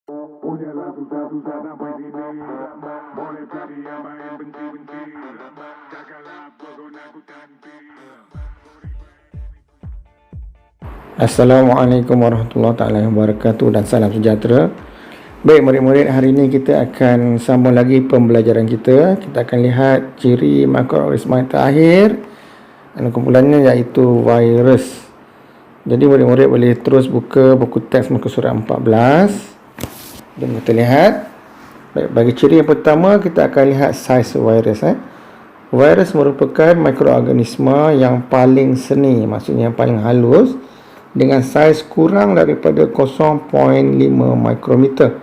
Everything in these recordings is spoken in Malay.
Udahlah susah-susah sampai sini. Boleh cari yang main benci-benci. Jagalah pokoknya aku tanti. Assalamualaikum warahmatullahi taala wabarakatuh dan salam sejahtera. Baik murid-murid, hari ini kita akan sambung lagi pembelajaran kita. Kita akan lihat ciri mikroorganisma terakhir dan kumpulannya iaitu virus. Jadi murid-murid boleh terus buka buku teks muka surat 14 dan kita lihat. Baik, bagi ciri yang pertama kita akan lihat saiz virus. Virus merupakan mikroorganisma yang paling seni, maksudnya yang paling halus, dengan saiz kurang daripada 0.5 mikrometer.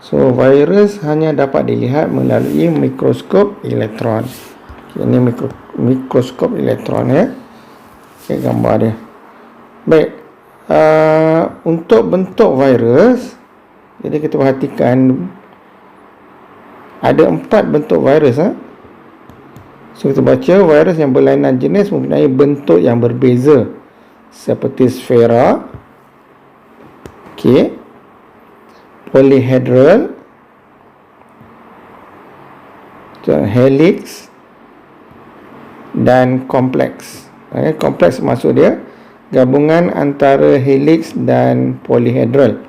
So, virus hanya dapat dilihat melalui mikroskop elektron. Ini mikroskop elektron ya. Okay, gambar dia. Baik. Untuk bentuk virus, jadi kita perhatikan ada 4 bentuk virus. So, kita baca virus yang berlainan jenis mempunyai bentuk yang berbeza, seperti sfera, polyhedral, helix dan kompleks. Kompleks maksud dia gabungan antara helix dan polyhedral.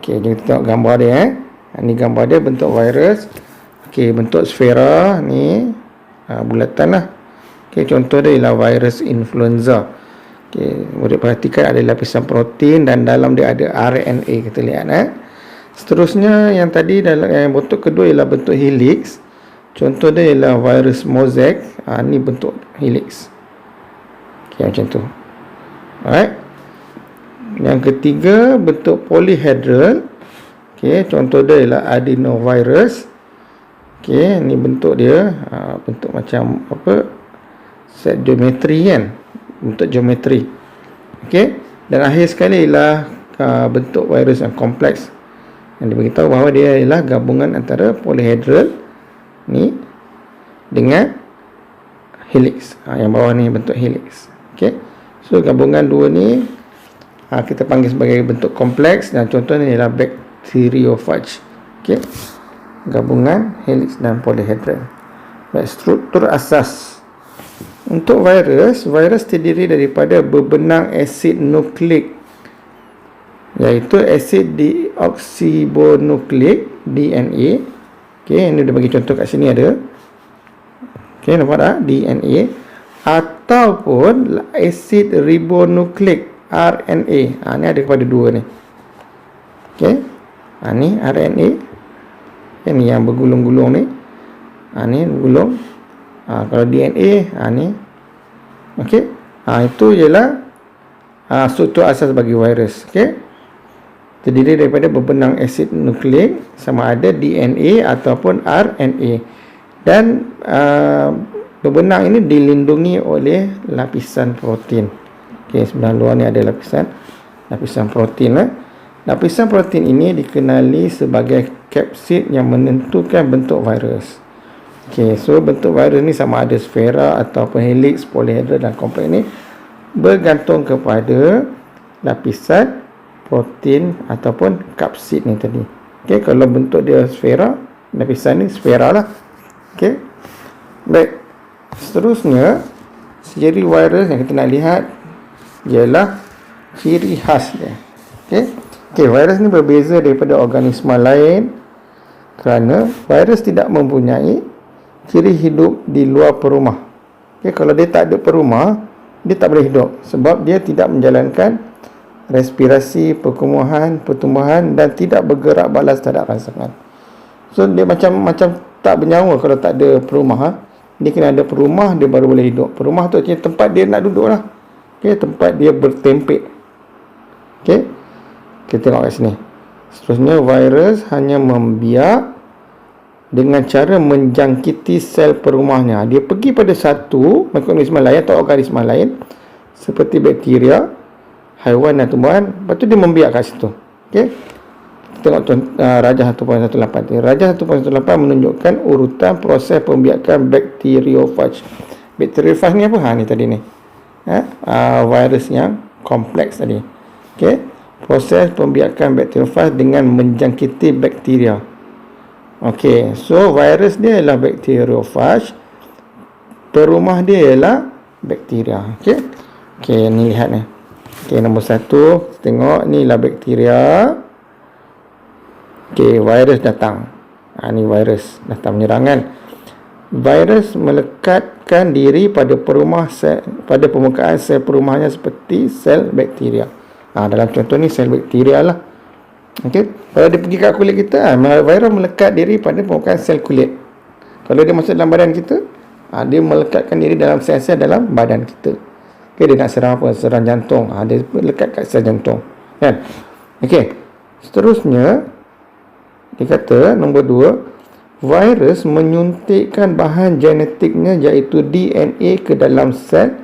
Jadi kita tengok gambar dia. Ini gambar dia bentuk virus. Bentuk sfera ni bulatan lah. Contoh dia ialah virus influenza. Murid perhatikan ada lapisan protein dan dalam dia ada RNA, kita lihat. Seterusnya yang tadi dalam bentuk kedua ialah bentuk helix. Contoh dia ialah virus mosaic. Ni bentuk helix. Macam tu. Alright. Yang ketiga bentuk polyhedral. Contoh dia ialah adenovirus. Ni bentuk dia, bentuk macam apa? Set geometri kan? Bentuk geometri. Dan akhir sekali ialah bentuk virus yang kompleks, yang diberitahu bahawa dia ialah gabungan antara polyhedral ni dengan helix. Yang bawah ni bentuk helix. So gabungan dua ni kita panggil sebagai bentuk kompleks, dan contohnya ialah bacteriophage. Gabungan helix dan polyhedral. Baik, struktur asas. Untuk virus terdiri daripada berbenang asid nukleik, iaitu asid deoksiribonukleik DNA. Ini dia bagi contoh kat sini ada. Nampak tak? DNA. Ataupun asid ribonukleik RNA. Ni ada kepada dua ni. Ni RNA. Ini yang bergulung-gulung ni. Ni bergulung. Kalau DNA, ni. Itu ialah struktur asas bagi virus. Terdiri daripada berbenang asid nukleik, sama ada DNA ataupun RNA. Dan berbenang ini dilindungi oleh lapisan protein. Sebelah luar ni ada lapisan protein. Lapisan protein ini dikenali sebagai kapsid yang menentukan bentuk virus. So bentuk virus ni sama ada sfera ataupun helix, polyhedral dan kompleks ni bergantung kepada lapisan protein ataupun kapsid ni tadi. Kalau bentuk dia sfera, lapisan ni sfera lah. Baik. Seterusnya, ciri virus yang kita nak lihat ialah ciri khas dia. Virus ni berbeza daripada organisma lain kerana virus tidak mempunyai ciri hidup di luar perumah. Kalau dia tak ada perumah, dia tak boleh hidup, sebab dia tidak menjalankan respirasi, pertumbuhan dan tidak bergerak balas terhadap rangsangan. So dia macam tak bernyawa kalau tak ada perumah. Dia kena ada perumah, dia baru boleh hidup. Perumah tu artinya tempat dia nak duduk lah. Tempat dia bertempik. Kita tengok kat sini. Seterusnya, virus hanya membiak dengan cara menjangkiti sel perumahnya. Dia pergi pada satu mikroorganisma lain atau organisma lain, seperti bakteria, haiwan dan tumbuhan. Lepas tu dia membiak kat situ. Tengok Rajah 1.18. Rajah 1.18 menunjukkan urutan proses pembiakan bacteriophage. Bacteriophage ni apa? Ni tadi ni. Virus yang kompleks tadi. proses pembiakan bakteriofag dengan menjangkiti bakteria. Okey, so virus dia ialah bakteriofag, perumah dia ialah bakteria. Okey. Okey, ni lihat ni. Okey, nombor 1, tengok ni lah bakteria. Okey, virus datang. Ni virus datang menyerang kan. Virus melekatkan diri pada perumah sel, pada permukaan sel perumahnya seperti sel bakteria. Dalam contoh ni sel bakteria lah. Okey, kalau dia pergi kat kulit kita, virus melekat diri pada permukaan sel kulit. Kalau dia masuk dalam badan kita, dia melekatkan diri dalam sel-sel dalam badan kita. Okey, dia nak serang apa? Serang jantung. Dia lekat kat sel jantung. Kan? Okey. Seterusnya, dia kata nombor 2, virus menyuntikkan bahan genetiknya iaitu DNA ke dalam sel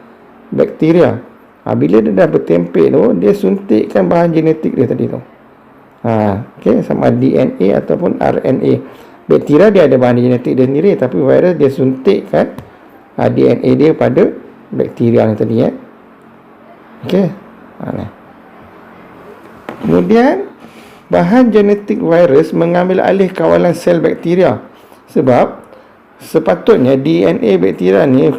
bakteria. Bila dia dah bertempel tu, dia suntikkan bahan genetik dia tadi tu. Okey, sama DNA ataupun RNA. Bakteria dia ada bahan genetik dia sendiri, tapi virus dia suntikkan DNA dia pada bakteria ni tadi ya. Okey. Kemudian bahan genetik virus mengambil alih kawalan sel bakteria. Sebab sepatutnya DNA bakteria ni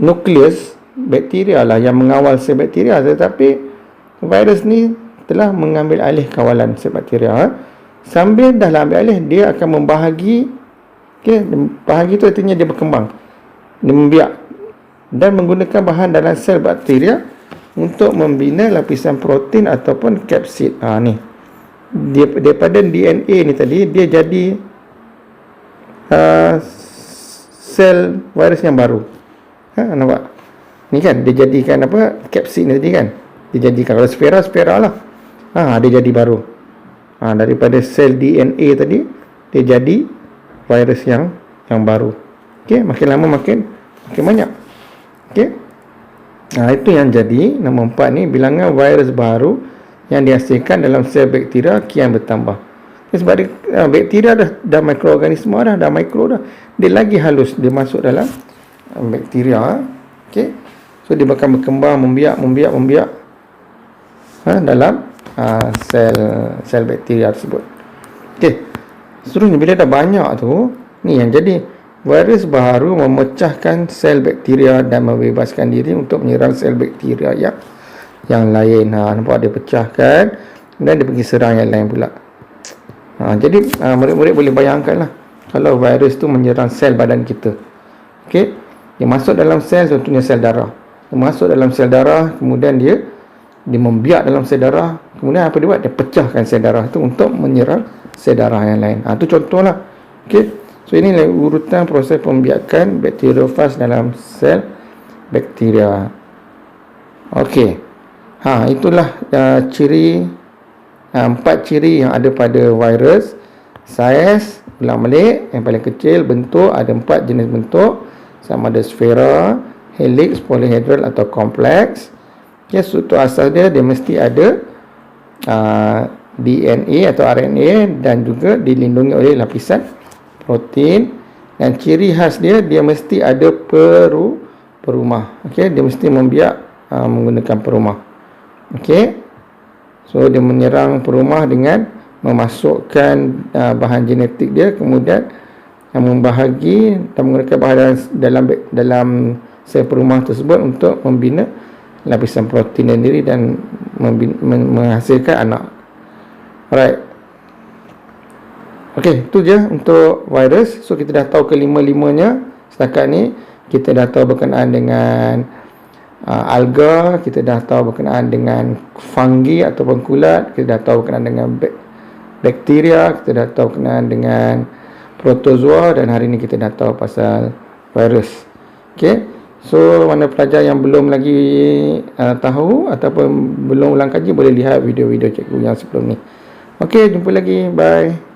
nukleus bakteria lah yang mengawal sel bakteria, tetapi virus ni telah mengambil alih kawalan sel bakteria. Sambil dah ambil alih, dia akan membahagi. Okey, bahagi tu artinya dia berkembang, dia membiak dan menggunakan bahan dalam sel bakteria untuk membina lapisan protein ataupun kapsid. Ni dia daripada DNA ni tadi dia jadi sel virus yang baru. Nampak? Ni kan dia jadikan apa? Kapsid ni tadi kan. Dia jadikan kalau spera lah. Dia jadi baru. Daripada sel DNA tadi dia jadi virus yang baru. Okey, makin lama makin banyak. Okey. Itu yang jadi nombor 4 ni, bilangan virus baru yang dihasilkan dalam sel bakteria kian bertambah. Sebab bakteria dah mikroorganisme dah mikro dah. Dia lagi halus, dia masuk dalam bakteria. Okey. So dia akan berkembang, membiak dalam sel bakteria tersebut. Okey. Seterusnya bila dah banyak tu, ni yang jadi virus baru memecahkan sel bakteria dan membebaskan diri untuk menyerang sel bakteria yang lain. Nampak dia pecahkan dan dia pergi serang yang lain pula. Jadi murid-murid boleh bayangkan lah kalau virus tu menyerang sel badan kita. Okey, dia masuk dalam sel, contohnya sel darah. Dia masuk dalam sel darah, kemudian dia membiak dalam sel darah. Kemudian apa dia buat? Dia pecahkan sel darah tu untuk menyerang sel darah yang lain. Itu contohlah. Okey. So ini urutan proses pembiakan bakteriofag dalam sel bakteria. Okey. Itulah ciri 4 ciri yang ada pada virus. Saiz, ulang balik, yang paling kecil, bentuk ada 4 jenis bentuk, sama ada sfera, helix, polyhedral atau kompleks. Okay, struktur asas dia mesti ada DNA atau RNA dan juga dilindungi oleh lapisan protein, dan ciri khas dia mesti ada perumah. Okey, dia mesti membiak menggunakan perumah. Okey, so dia menyerang perumah dengan memasukkan bahan genetik dia, kemudian membahagi dan menggunakan bahan dalam sel perumah tersebut untuk membina lapisan protein sendiri dan menghasilkan anak. Alright. Okey, itu je untuk virus. So kita dah tahu kelima-limanya setakat ni. Kita dah tahu berkenaan dengan alga, kita dah tahu berkenaan dengan fungi ataupun kulat, kita dah tahu berkenaan dengan bakteria, kita dah tahu berkenaan dengan protozoa, dan hari ni kita dah tahu pasal virus. Okey. So mana pelajar yang belum lagi tahu ataupun belum ulang kaji, boleh lihat video-video cikgu yang sebelum ni. Okey, jumpa lagi. Bye.